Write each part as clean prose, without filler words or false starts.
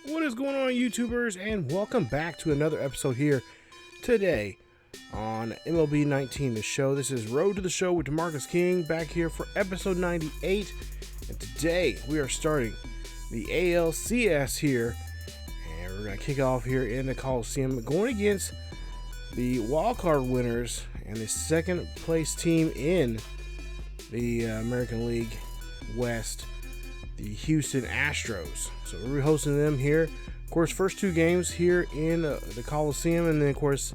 What is going on, YouTubers, and welcome back to another episode here today on MLB 19 The Show. This is Road to the Show with DeMarcus King back here for episode 98, and today we are starting the ALCS here, and we're going to kick off here in the Coliseum going against the Wildcard winners and the second place team in the American League West, the Houston Astros. So we're hosting them here. Of course, first two games here in the Coliseum, and then of course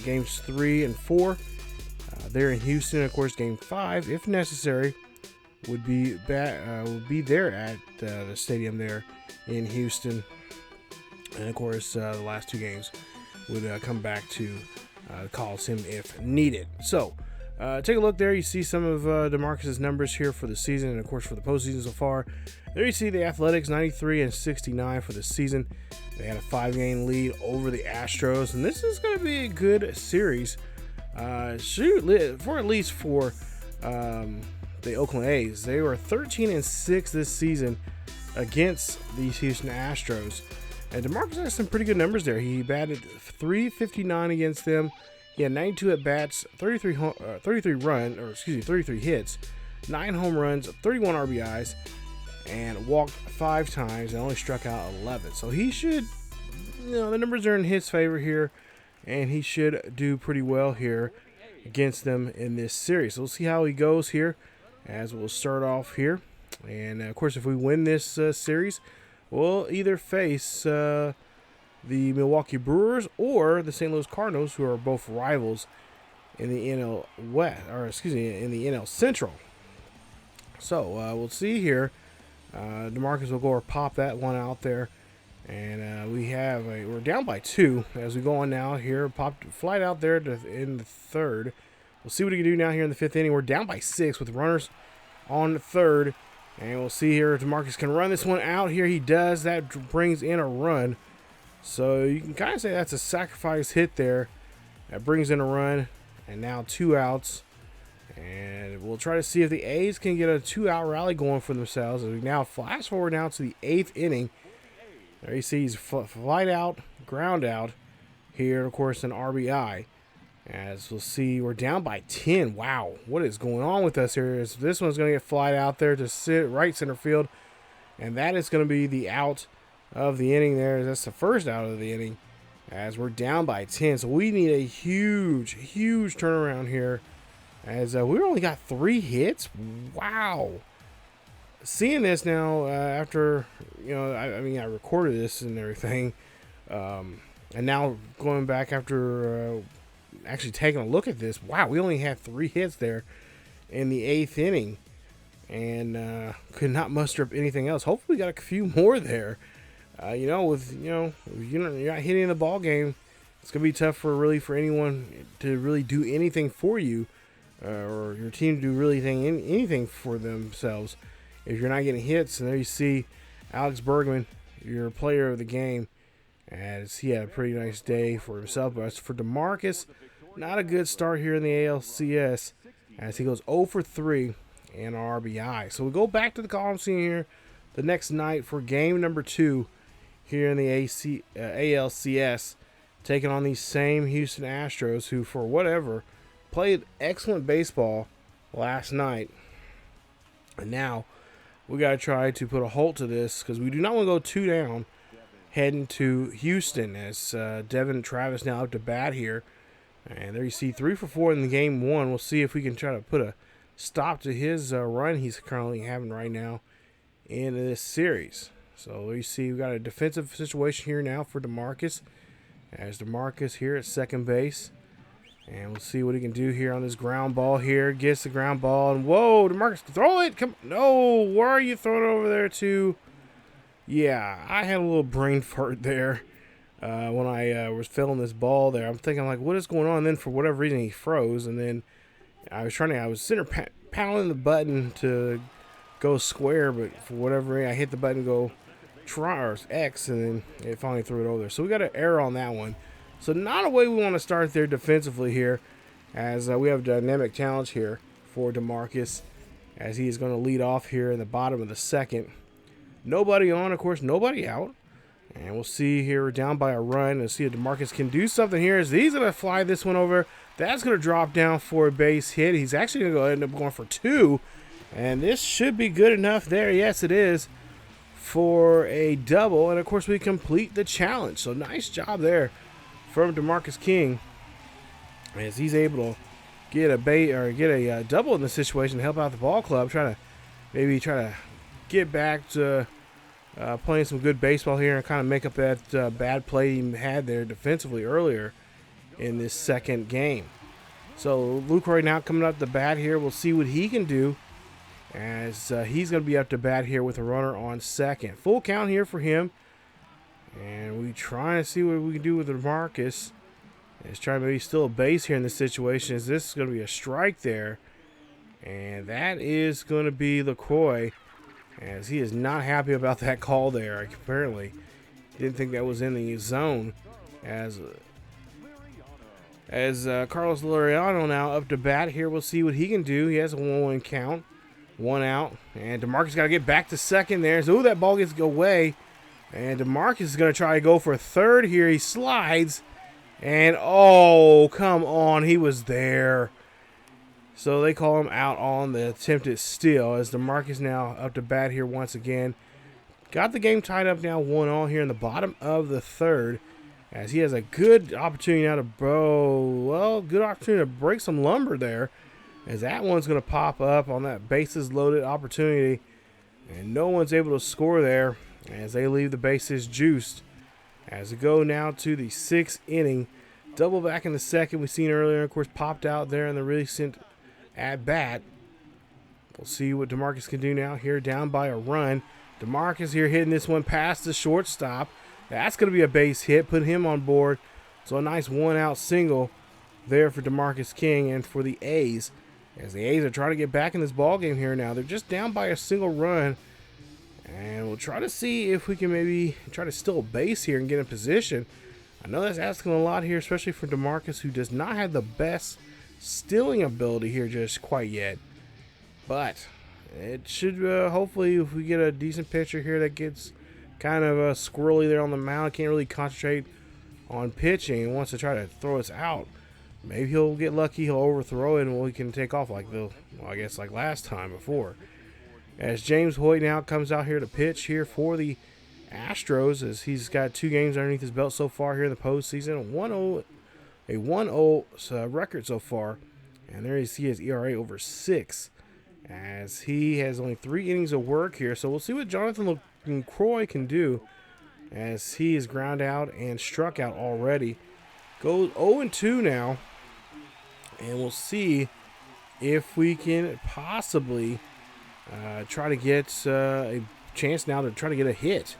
games 3 and 4 there in Houston. Of course, game 5, if necessary, would be there at the stadium there in Houston. And of course, the last two games would come back to the Coliseum if needed. So take a look there. You see some of DeMarcus's numbers here for the season, and of course for the postseason so far. There you see the Athletics 93 and 69 for the season. They had a 5-game lead over the Astros, and this is going to be a good series. For at least for the Oakland A's. They were 13 and 6 this season against these Houston Astros, and DeMarcus has some pretty good numbers there. He batted .359 against them. He had 92 at bats, 33 hits, 9 home runs, 31 RBIs, and walked 5 times and only struck out 11. So he should, the numbers are in his favor here, and he should do pretty well here against them in this series. So we'll see how he goes here as we'll start off here. And of course, if we win this series, we'll either face the Milwaukee Brewers or the St. Louis Cardinals, who are both rivals in the NL West, in the NL Central. So we'll see here. DeMarcus will go or pop that one out there, and we're down by 2 as we go on now here. Flight out there in the third. We'll see what he can do now here in the 5th inning. We're down by 6 with runners on the third, and we'll see here if DeMarcus can run this one out here. He does. That brings in a run. So you can kind of say that's a sacrifice hit there. That brings in a run, and now 2 outs. And we'll try to see if the A's can get a 2-out rally going for themselves. As we now flash forward now to the 8th inning. There you see he's flight out, ground out here, of course, an RBI. As we'll see, we're down by 10. Wow, what is going on with us here? This one's going to get flied out there to right center field. And that is going to be the out of the inning there. That's the first out of the inning as we're down by 10. So we need a huge turnaround here, as we only got 3 hits. Wow. Seeing this now after, I recorded this and everything, and now going back after actually taking a look at this, wow, we only had 3 hits there in the 8th inning, and could not muster up anything else. Hopefully we got a few more there. If you're not hitting the ball game, it's gonna be tough for anyone to really do anything for you, or your team to do anything for themselves if you're not getting hits. And there you see Alex Bergman, your player of the game, as he had a pretty nice day for himself. But as for DeMarcus, not a good start here in the ALCS, as he goes 0 for 3 and RBI. So we go back to the Coliseum here the next night for game number 2 here in the ALCS, taking on these same Houston Astros, who, for whatever, played excellent baseball last night. And now we got to try to put a halt to this, because we do not want to go 2 down heading to Houston, as Devin Travis now up to bat here. And there you see 3 for 4 in the game 1. We'll see if we can try to put a stop to his run he's currently having right now in this series. So there you see we got a defensive situation here now for DeMarcus, as DeMarcus here at second base. And we'll see what he can do here on this ground ball here. Gets the ground ball, and whoa, DeMarcus, throw it. Come, no, where are you throwing over there to? Yeah, I had a little brain fart there when I was filling this ball there. I'm thinking, like, what is going on? And then for whatever reason, he froze, and then I was sitting there pounding the button to go square, but for whatever reason, I hit the button, go try or X, and then it finally threw it over there. So we got an error on that one. So not a way we want to start there defensively here, as we have a dynamic challenge here for DeMarcus, as he is going to lead off here in the bottom of the second. Nobody on, of course, nobody out. And we'll see here, we're down by a run. Let's see if DeMarcus can do something here. As he's going to fly this one over. That's going to drop down for a base hit. He's actually going to end up going for 2. And this should be good enough there. Yes, it is, for a double. And, of course, we complete the challenge. So, nice job there from DeMarcus King, as he's able to get a double in this situation to help out the ball club. Try to get back to playing some good baseball here and kind of make up that bad play he had there defensively earlier in this second game. So Lucroy now coming up to bat here. We'll see what he can do, as he's going to be up to bat here with a runner on second. Full count here for him. And we trying to see what we can do with DeMarcus. Let's try to maybe steal a base here in this situation. Is this going to be a strike there? And that is going to be LaCroix, as he is not happy about that call there. Apparently didn't think that was in the zone. As Carlos Laureano now up to bat here. We'll see what he can do. He has a 1-1 count. 1 out. And DeMarcus got to get back to second there. So, that ball gets away. And DeMarcus is going to try to go for third here. He slides. And, oh, come on. He was there. So they call him out on the attempted steal, as DeMarcus now up to bat here once again. Got the game tied up now 1-1 here in the bottom of the third, as he has a good opportunity now to break some lumber there, as that one's going to pop up on that bases loaded opportunity, and no one's able to score there as they leave the bases juiced. As we go now to the 6th inning, double back in the second we seen earlier, of course, popped out there in the recent at bat. We'll see what DeMarcus can do now here, down by a run. DeMarcus here hitting this one past the shortstop. That's going to be a base hit, put him on board. So a nice 1-out single there for DeMarcus King and for the A's, as the A's are trying to get back in this ball game here now. They're just down by a single run, and we'll try to see if we can maybe try to steal a base here and get in position. I know that's asking a lot here, especially for DeMarcus, who does not have the best stealing ability here just quite yet, but it should hopefully, if we get a decent pitcher here that gets kind of squirrely there on the mound, can't really concentrate on pitching and wants to try to throw us out, maybe he'll get lucky, he'll overthrow it, and we can take off like like last time before. As James Hoyt now comes out here to pitch here for the Astros, as he's got 2 games underneath his belt so far here in the postseason, a 1-0 record so far, and there you see his ERA over 6, as he has only 3 innings of work here. So we'll see what Jonathan LaCroix can do, as he is ground out and struck out already. Goes 0-2 now, and we'll see if we can possibly try to get a chance now to try to get a hit,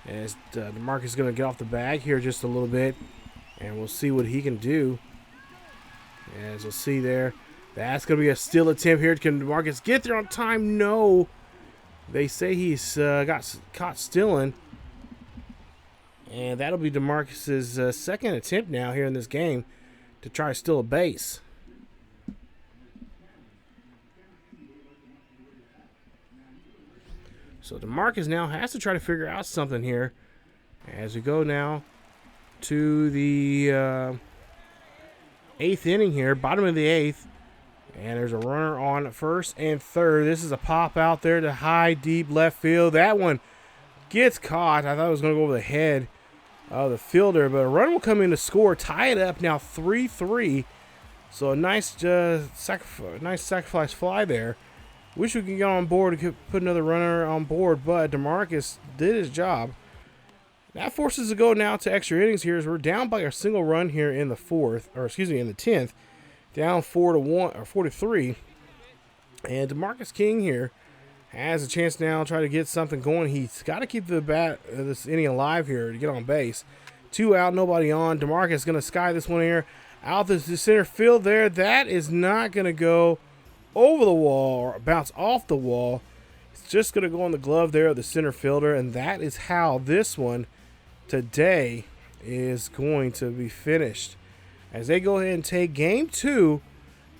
as DeMarcus is going to get off the bag here just a little bit. And we'll see what he can do. As we'll see there, that's going to be a steal attempt here. Can DeMarcus get there on time? No. They say he's got caught stealing. And that'll be DeMarcus's second attempt now here in this game to try to steal a base. So DeMarcus now has to try to figure out something here, as we go now to the 8th inning here, bottom of the 8th, and there's a runner on first and third. This is a pop out there to high, deep left field. That one gets caught. I thought it was going to go over the head of the fielder, but a run will come in to score, tie it up now 3-3. So a nice sacrifice fly there. Wish we could get on board to put another runner on board, but DeMarcus did his job. That forces us to go now to extra innings here, as we're down by a single run here in the 10th, down 4-3. And DeMarcus King here has a chance now to try to get something going. He's got to keep this inning alive here to get on base. 2 out, nobody on. DeMarcus is going to sky this one here out the center field there. That is not going to go over the wall or bounce off the wall. It's just going to go on the glove there of the center fielder, and that is how this one today is going to be finished, as they go ahead and take game 2,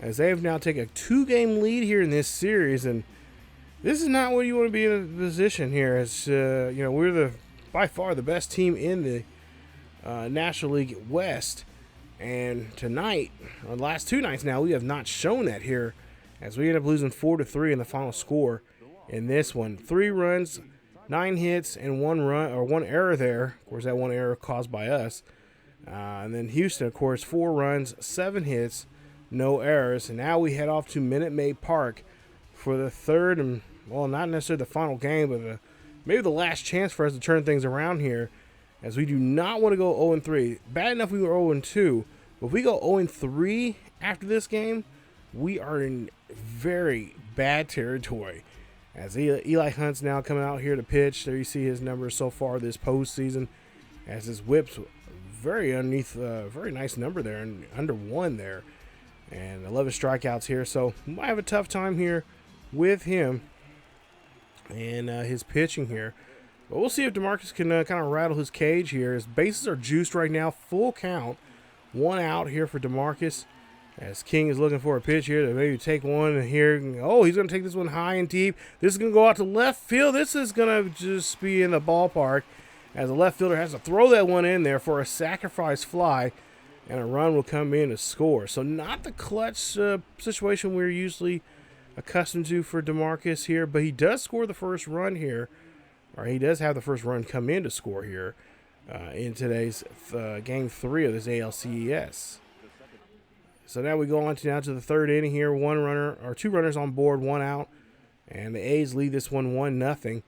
as they have now taken a 2-game lead here in this series. And this is not what you want to be in a position here, as we're the by far the best team in the National League West. And tonight, or the last 2 nights now, we have not shown that here, as we end up losing 4-3 in the final score in this one. 3 runs, 9 hits, and 1 run or 1 error there. Of course, that 1 error caused by us. And then Houston, of course, 4 runs, 7 hits, no errors. And now we head off to Minute Maid Park for the third and, well, not necessarily the final game, but maybe the last chance for us to turn things around here, as we do not want to go 0-3. Bad enough we were 0-2, but if we go 0-3 after this game, we are in very bad territory. As Eli Hunt's now coming out here to pitch. There you see his numbers so far this postseason, as his whip's very underneath, very nice number there, and under 1 there, and 11 strikeouts here. So we might have a tough time here with him and his pitching here. But we'll see if DeMarcus can kind of rattle his cage here. His bases are juiced right now, full count, 1 out here for DeMarcus. As King is looking for a pitch here to maybe take one here. Oh, he's going to take this one high and deep. This is going to go out to left field. This is going to just be in the ballpark, as the left fielder has to throw that one in there for a sacrifice fly, and a run will come in to score. So not the clutch situation we're usually accustomed to for DeMarcus here, but he does score the first run here, or he does have the first run come in to score here in today's Game 3 of this ALCS. So now we go on to the third inning here. 2 runners on board, 1 out, and the A's lead this one 1-0.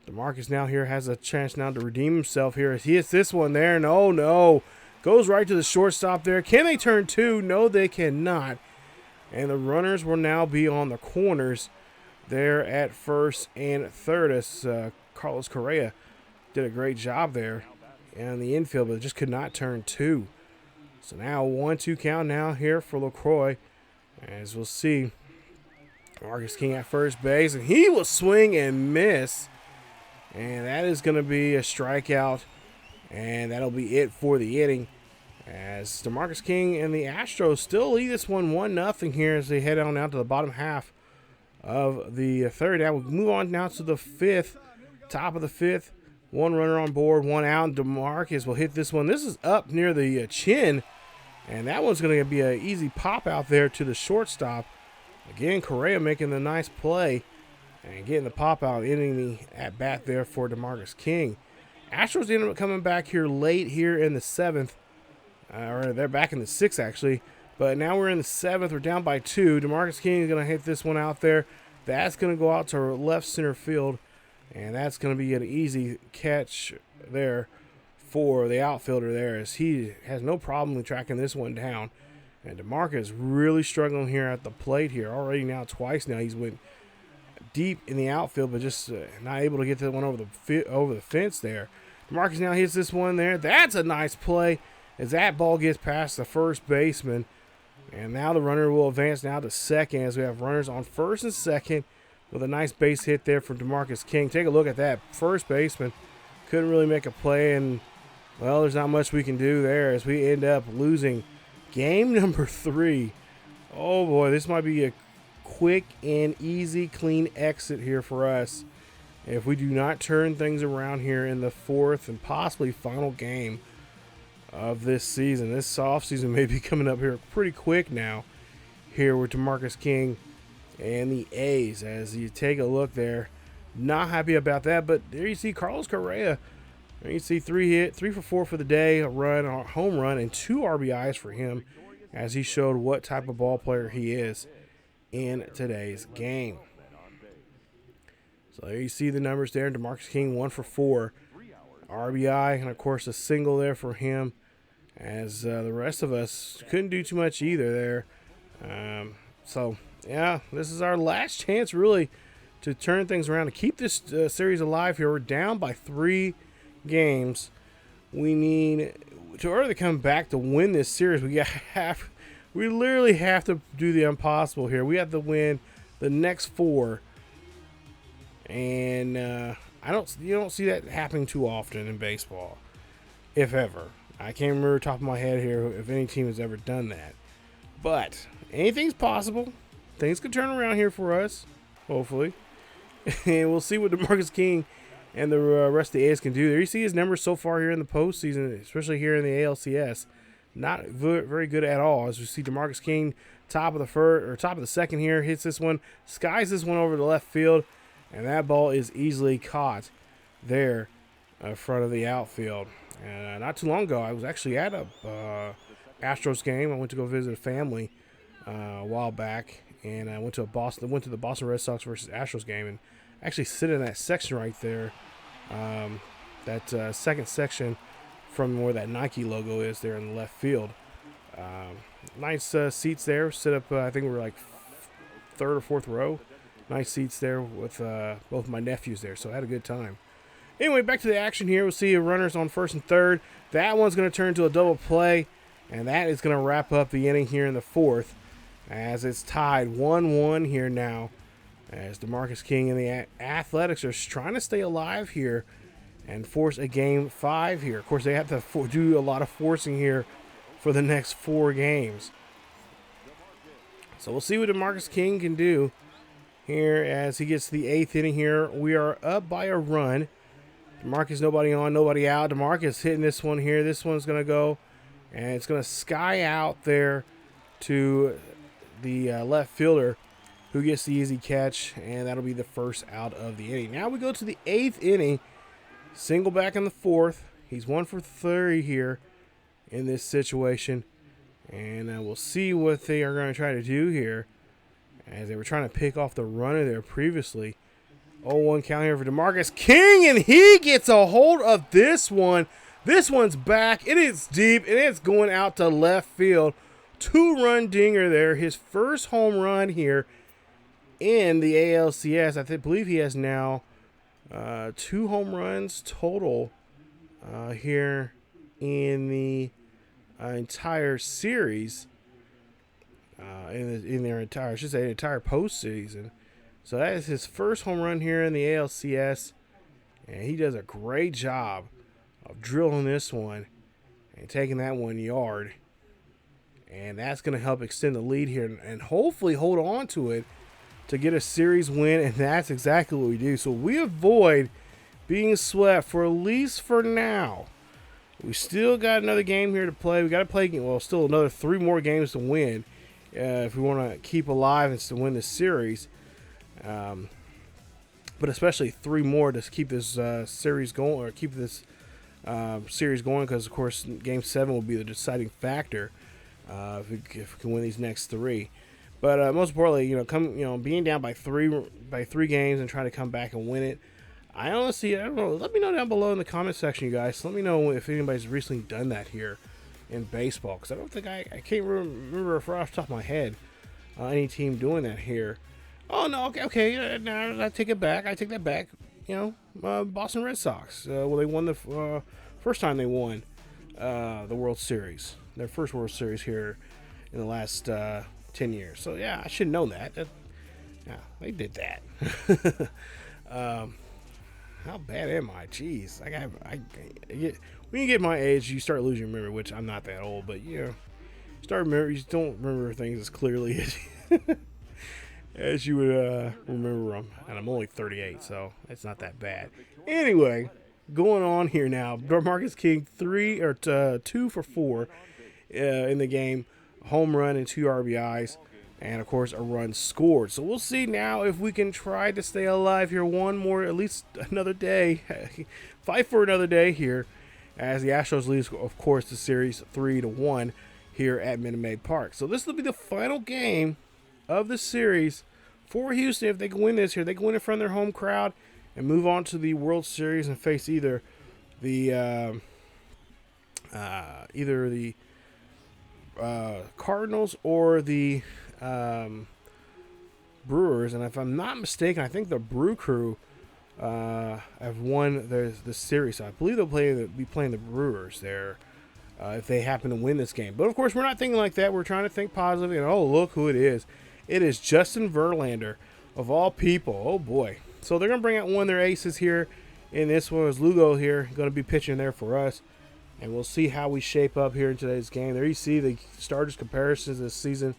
DeMarcus now here has a chance now to redeem himself here as he hits this one there, and oh no, goes right to the shortstop there. Can they turn 2? No, they cannot. And the runners will now be on the corners there at first and third, as Carlos Correa did a great job there in the infield, but just could not turn 2. So now 1-2 count now here for LaCroix, as we'll see. Marcus King at first base, and he will swing and miss. And that is going to be a strikeout, and that'll be it for the inning, as DeMarcus King and the Astros still lead this one 1-0 here as they head on out to the bottom half of the third. Now we'll move on now to the 5th, top of the 5th. 1 runner on board, 1 out. DeMarcus will hit this one. This is up near the chin, and that one's going to be an easy pop out there to the shortstop. Again, Correa making the nice play and getting the pop out, ending the at-bat there for DeMarcus King. Astros ended up coming back here late here in the 7th. Or they're back in the 6th, actually. But now we're in the 7th. We're down by 2. DeMarcus King is going to hit this one out there. That's going to go out to left center field. And that's going to be an easy catch there for the outfielder there, as he has no problem with tracking this one down. And DeMarcus really struggling here at the plate here. Already now twice now he's went deep in the outfield, but just not able to get that one over the fence there. DeMarcus now hits this one there. That's a nice play as that ball gets past the first baseman. And now the runner will advance now to second, as we have runners on first and second with a nice base hit there from DeMarcus King. Take a look at that. First baseman couldn't really make a play, and, well, there's not much we can do there as we end up losing game number 3. Oh, boy, this might be a quick and easy, clean exit here for us if we do not turn things around here in the 4th and possibly final game of this season. This offseason may be coming up here pretty quick now here with DeMarcus King and the A's. As you take a look there, not happy about that, but there you see Carlos Correa. There you see 3 for 4 for the day, a run, a home run, and 2 RBIs for him, as he showed what type of ball player he is in today's game. So there you see the numbers there. DeMarcus King 1 for 4 RBI, and of course a single there for him, as the rest of us couldn't do too much either there. So yeah, this is our last chance really to turn things around, to keep this series alive here. We're down by 3 games. We need to early come back to win this series. We literally have to do the impossible here. We have to win the next 4, and you don't see that happening too often in baseball, if ever. I can't remember top of my head here if any team has ever done that, but anything's possible. Things could turn around here for us, hopefully. And we'll see what DeMarcus King and the rest of the A's can do. There you see his numbers so far here in the postseason, especially here in the ALCS. Not very good at all. As we see DeMarcus King, top of the second here, hits this one, skies this one over the left field, and that ball is easily caught there in front of the outfield. And not too long ago, I was actually at a Astros game. I went to go visit a family a while back, and I went to the Boston Red Sox versus Astros game, and actually sit in that section right there, that second section from where that Nike logo is there in the left field. Nice seats there. Sit up, I think we were like third or fourth row. Nice seats there with both my nephews there, so I had a good time. Anyway, back to the action here. We'll see runners on first and third. That one's going to turn into a double play, and that is going to wrap up the inning here in the fourth, as it's tied 1-1 here now, as DeMarcus King and the Athletics are trying to stay alive here and force a game 5 here. Of course, they have to do a lot of forcing here for the next 4 games. So we'll see what DeMarcus King can do here as he gets to the 8th inning here. We are up by a run. DeMarcus, nobody on, nobody out. DeMarcus hitting this one here. This one's going to go, and it's going to sky out there to the left fielder, who gets the easy catch, and that'll be the first out of the inning. Now we go to the 8th inning. Single back in the 4th. He's 1 for 3 here in this situation, and we'll see what they are going to try to do here, as they were trying to pick off the runner there previously. 0-1 count here for DeMarcus King, and he gets a hold of this one. This one's back. It is deep, and it's going out to left field. 2-run dinger there. His first home run here in the ALCS. I believe he has now 2 home runs total here in the entire series. In their entire, I should say, entire postseason. So that is his first home run here in the ALCS, and he does a great job of drilling this one and taking that 1 yard, and that's going to help extend the lead here and hopefully hold on to it to get a series win, and that's exactly what we do. So we avoid being swept, for at least for now. We still got another game here to play. We got to play, well, still another 3 more games to win if we want to keep alive and to win this series. But especially 3 more to keep this series going, or keep this series going, because of course Game 7 will be the deciding factor if we can win these next 3. But most importantly, being down by three games and trying to come back and win it. I don't know. Let me know down below in the comment section, you guys. Let me know if anybody's recently done that here in baseball, because I don't think I can't remember off the top of my head any team doing that here. Oh no, okay. No, I take it back. I take that back. Boston Red Sox. Well, they won the first time they won the World Series. Their first World Series here in the last 10 years. So yeah, I should know that. Yeah, they did that. How bad am I? Jeez, when you get my age, you start losing your memory, which I'm not that old, but you just don't remember things as clearly as you would remember them. And I'm only 38, so it's not that bad. Anyway, going on here now. DeMarcus King 2 for 4 in the game, home run and 2 RBIs, and of course a run scored. So we'll see now if we can try to stay alive here at least another day, fight for another day here, as the Astros lead, of course, the series 3-1 here at Minute Maid Park. So this will be the final game of the series for Houston. If they can win this here, they can win in front of their home crowd and move on to the World Series and face either the Cardinals or the Brewers. And if I'm not mistaken, I think the Brew Crew have won the series. So I believe they'll be playing the Brewers there if they happen to win this game. But of course, we're not thinking like that. We're trying to think positive. And oh, look who it is! It is Justin Verlander, of all people. Oh boy! So they're gonna bring out one of their aces here in this one. Is Lugo here going to be pitching there for us? And we'll see how we shape up here in today's game. There you see the starters comparisons this season.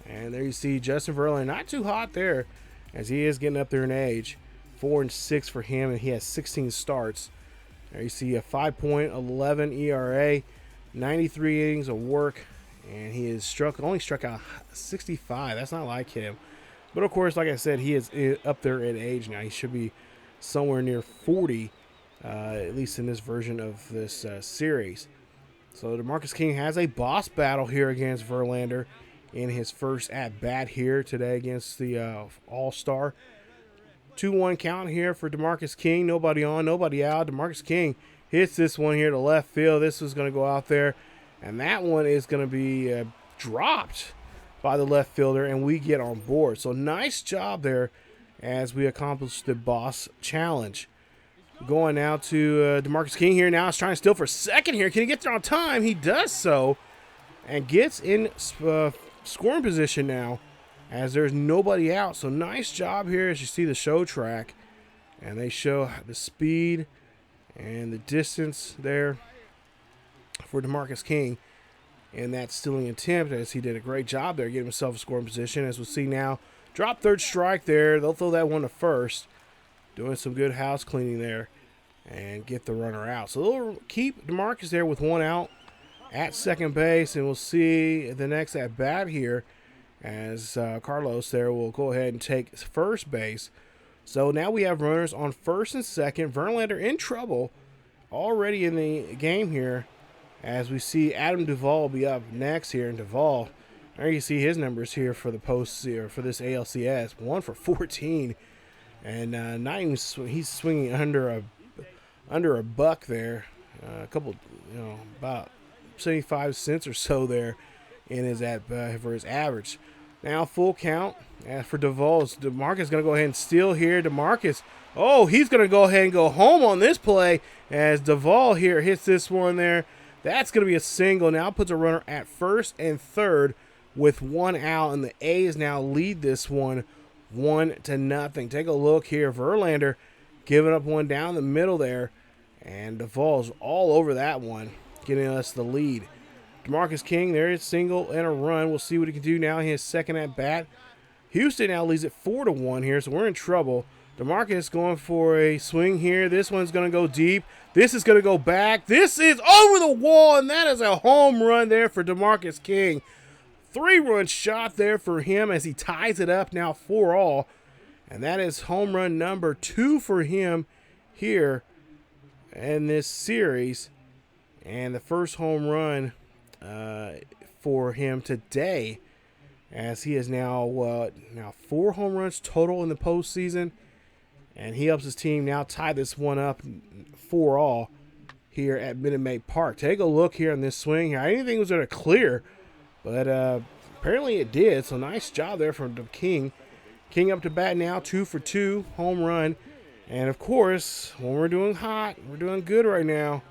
And there you see Justin Verlander, not too hot there, as he is getting up there in age. 4-6 for him, and he has 16 starts. There you see a 5.11 ERA, 93 innings of work, and he is only struck out 65. That's not like him. But of course, like I said, he is up there in age now. He should be somewhere near 40, at least in this version of this series. So DeMarcus King has a boss battle here against Verlander in his first at-bat here today against the All-Star. 2-1 count here for DeMarcus King. Nobody on, nobody out. DeMarcus King hits this one here to left field. This is going to go out there, and that one is going to be dropped by the left fielder, and we get on board. So nice job there as we accomplish the boss challenge. Going now to DeMarcus King here now. He's trying to steal for second here. Can he get there on time? He does so and gets in scoring position now as there's nobody out. So nice job here as you see the show track. And they show the speed and the distance there for DeMarcus King in that stealing attempt, as he did a great job there getting himself a scoring position. As we'll see now, drop third strike there. They'll throw that one to first. Doing some good house cleaning there and get the runner out. So they'll keep DeMarcus there with one out at second base, and we'll see the next at bat here as Carlos there will go ahead and take first base. So now we have runners on first and second. Verlander in trouble already in the game here, as we see Adam Duvall will be up next here. And Duvall, there you see his numbers here for the post here for this ALCS, 1 for 14. And not even he's swinging under a buck there, a couple, about 75 cents or so there in his for his average. Now full count. As for Duvall, DeMarcus is going to go ahead and steal here. DeMarcus, he's going to go ahead and go home on this play as Duvall here hits this one there. That's going to be a single. Now puts a runner at first and third with one out, and the A's now lead this one 1-0. Take a look here. Verlander giving up one down the middle there, and Duvall's all over that one, getting us the lead. DeMarcus King there is single and a run. We'll see what he can do now. He has second at bat. Houston now leads it 4-1 here, so we're in trouble. DeMarcus going for a swing here. This one's going to go deep. This is going to go back. This is over the wall, and that is a home run there for DeMarcus King. 3-run shot there for him as he ties it up now 4-all. And that is home run number 2 for him here in this series. And the first home run for him today, as he is now 4 home runs total in the postseason. And he helps his team now tie this one up 4-all here at Minute Maid Park. Take a look here on this swing here. I didn't think it was going to clear, but apparently it did. So nice job there from the King. King up to bat now, 2 for 2, home run. And of course, when we're doing hot, we're doing good right now.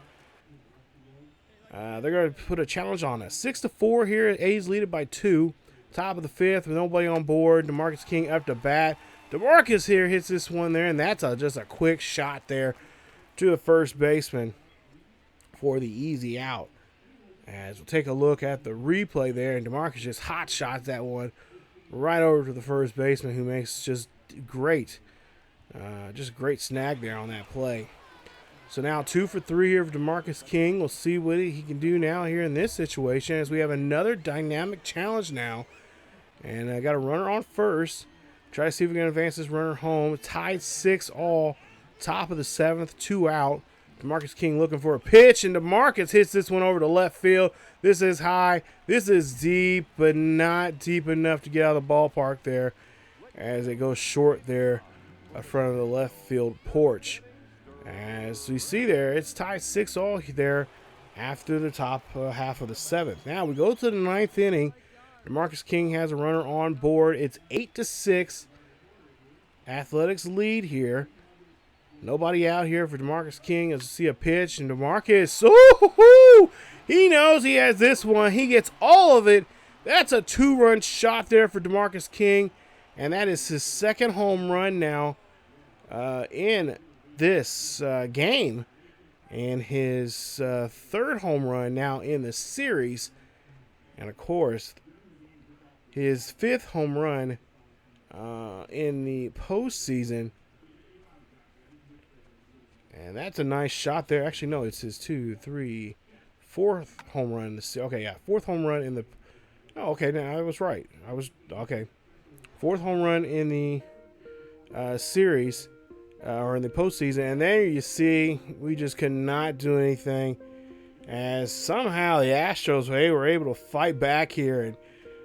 They're going to put a challenge on us. 6-4 here. A's lead it by 2. Top of the 5th with nobody on board. DeMarcus King up to bat. DeMarcus here hits this one there, and that's just a quick shot there to the first baseman for the easy out. As we'll take a look at the replay there, and DeMarcus just hot shots that one right over to the first baseman, who makes just great snag there on that play. So now 2 for 3 here for DeMarcus King. We'll see what he can do now here in this situation, as we have another dynamic challenge now. And I got a runner on first. Try to see if we can advance this runner home. Tied 6-all. Top of the 7th, 2 out. DeMarcus King looking for a pitch, and DeMarcus hits this one over to left field. This is high. This is deep, but not deep enough to get out of the ballpark there, as it goes short there in front of the left field porch. As we see there, it's tied 6-all there after the top half of the 7th. Now we go to the 9th inning. DeMarcus King has a runner on board. It's 8-6. Athletics lead here. Nobody out here for DeMarcus King as we see a pitch, and DeMarcus, he knows he has this one. He gets all of it. That's a 2-run shot there for DeMarcus King, and that is his second home run now in this game, and his third home run now in the series, and of course his 5th home run in the postseason. And that's a nice shot there. Actually, no, it's his 4th home run in the okay, yeah, 4th home run in the. Oh, okay, now I was right. I was okay. 4th home run in the series or in the postseason, and there you see we just could not do anything. As somehow the Astros, they were able to fight back here, and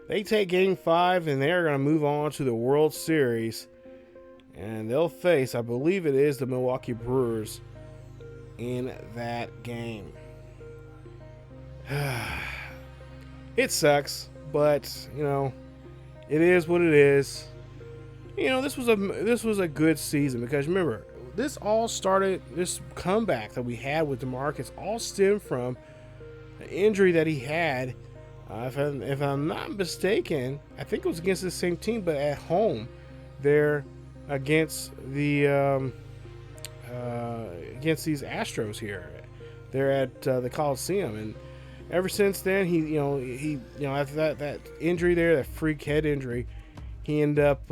they take Game 5, and they're going to move on to the World Series. And they'll face, I believe it is the Milwaukee Brewers in that game. It sucks, but, you know, it is what it is. You know, this was a good season because, remember, this all started, this comeback that we had with DeMarcus all stemmed from an injury that he had. If I'm not mistaken, I think it was against the same team, but at home there against the against these Astros here. They're at the Coliseum, and ever since then, he after that injury there, that freak head injury, he ended up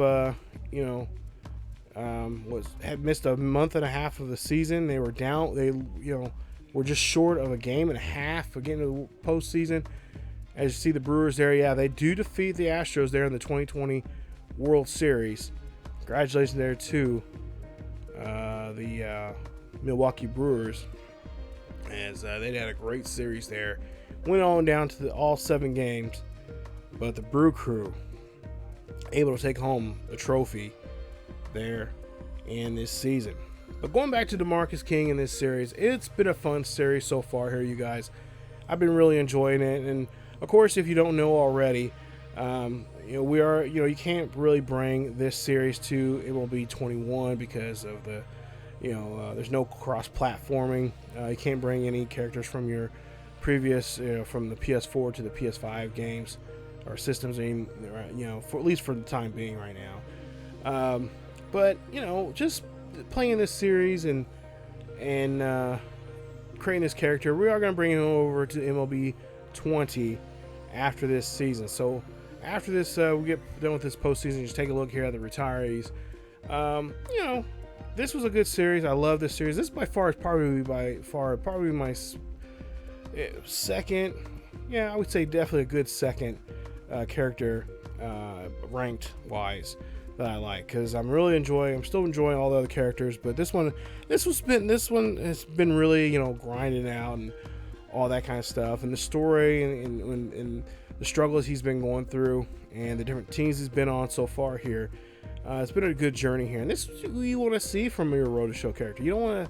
had missed a month and a half of the season. They were down. They were just short of a game and a half for getting to the postseason. As you see the Brewers there, yeah, they do defeat the Astros there in the 2020 World Series. Congratulations there to the Milwaukee Brewers, as they had a great series there. Went on down to all 7 games, but the Brew Crew able to take home the trophy there in this season. But going back to DeMarcus King in this series, it's been a fun series so far here, you guys. I've been really enjoying it, and of course, if you don't know already, you can't really bring this series to MLB 21 because of the, there's no cross-platforming. You can't bring any characters from your previous, from the PS4 to the PS5 games or systems, for at least for the time being right now. But just playing this series and creating this character, we are going to bring him over to MLB 20 after this season. So after this, we get done with this postseason, just take a look here at the retirees. This was a good series. I love this series. This by far probably my second. Yeah, I would say definitely a good second character ranked wise that I like, because I'm still enjoying all the other characters, but this one has been really grinding out and all that kind of stuff, and the story and the struggles he's been going through and the different teams he's been on so far here. It's been a good journey here, and this is what you want to see from your Road to Show character. You don't want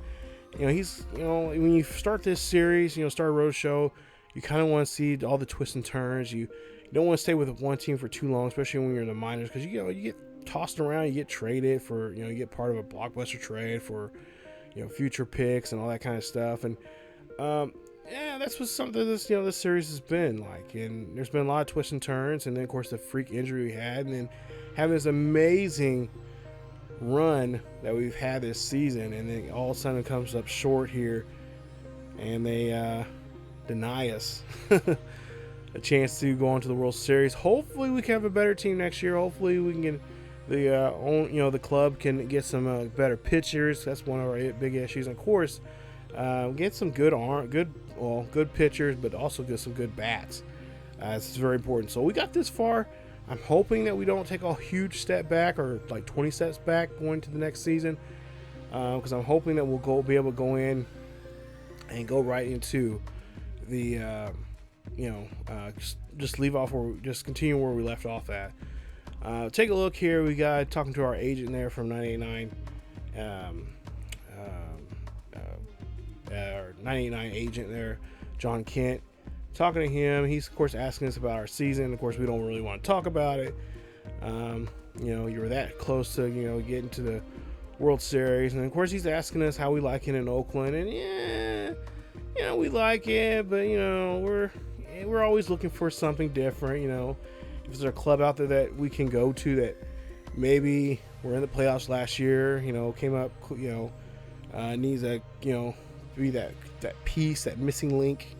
to, when you start this series, start a Road to Show, you kind of want to see all the twists and turns. You don't want to stay with one team for too long, especially when you're in the minors, because you get tossed around, you get traded for, you get part of a blockbuster trade for, future picks and all that kind of stuff. And that's what something this series has been like. And there's been a lot of twists and turns, and then of course the freak injury we had, and then having this amazing run that we've had this season, and then all of a sudden it comes up short here, and they deny us a chance to go on to the World Series. Hopefully we can have a better team next year. Hopefully we can get the club can get some better pitchers. That's one of our big issues. And of course, get some good pitchers, but also get some good bats. This is very important. So we got this far. I'm hoping that we don't take a huge step back, or like 20 steps back going to the next season, because I'm hoping that we'll be able to go in and go right into the just leave off just continue where we left off at. Take a look here. We got talking to our agent there from 989, our 989 agent there, John Kent. Talking to him, he's of course asking us about our season. Of course, we don't really want to talk about it. You're that close to getting to the World Series, and of course he's asking us how we like it in Oakland. And we like it, but we're always looking for something different. If there's a club out there that we can go to that maybe we're in the playoffs last year, came up, needs a be that piece, that missing link.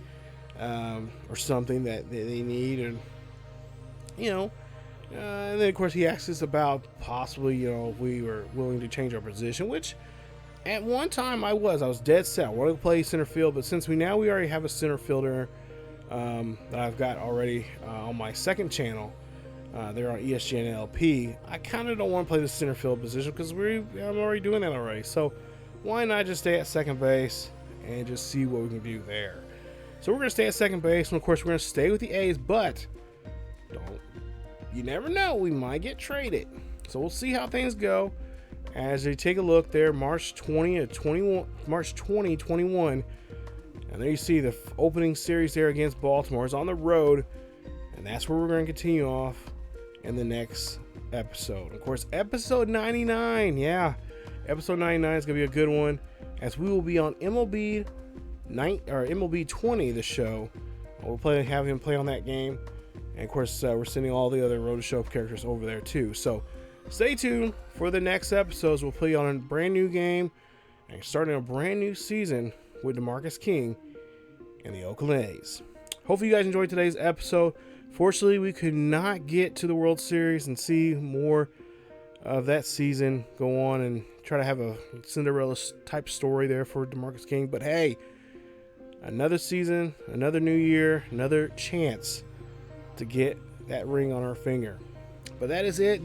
Or something that they need, and then of course he asks us about possibly if we were willing to change our position, which At one time, I was dead set. I wanted to play center field, but since we already have a center fielder that I've got already on my second channel, they're on ESGNet LP. I kind of don't want to play the center field position because I'm already doing that already. So why not just stay at second base and just see what we can do there? So we're going to stay at second base, and of course we're going to stay with the A's, but you never know, we might get traded. So we'll see how things go as you take a look there, March 2021, and there you see the opening series there against Baltimore is on the road, and that's where we're going to continue off in the next episode. Of course, episode 99, episode 99 is going to be a good one, as we will be on MLB 20, the show. We'll have him play on that game, and of course we're sending all the other Road to Show characters over there too. So stay tuned for the next episodes. We'll play on a brand new game and starting a brand new season with DeMarcus King and the Oakland A's. Hopefully you guys enjoyed today's episode. Fortunately, we could not get to the World Series and see more of that season go on and try to have a Cinderella type story there for DeMarcus King. But hey, another season, another new year, another chance to get that ring on our finger. But that is it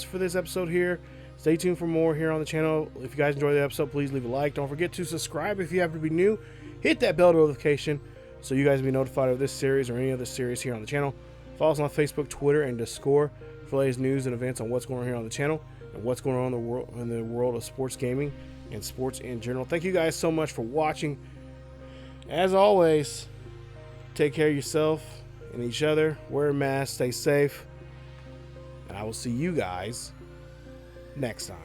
for this episode here. Stay tuned for more here on the channel. If you guys enjoyed the episode, please leave a like. Don't forget to subscribe if you happen to be new. Hit that bell notification so you guys will be notified of this series or any other series here on the channel. Follow us on Facebook, Twitter, and Discord for latest news and events on what's going on here on the channel and what's going on in the world of sports gaming and sports in general. Thank you guys so much for watching. As always, take care of yourself and each other. Wear a mask. Stay safe. And I will see you guys next time.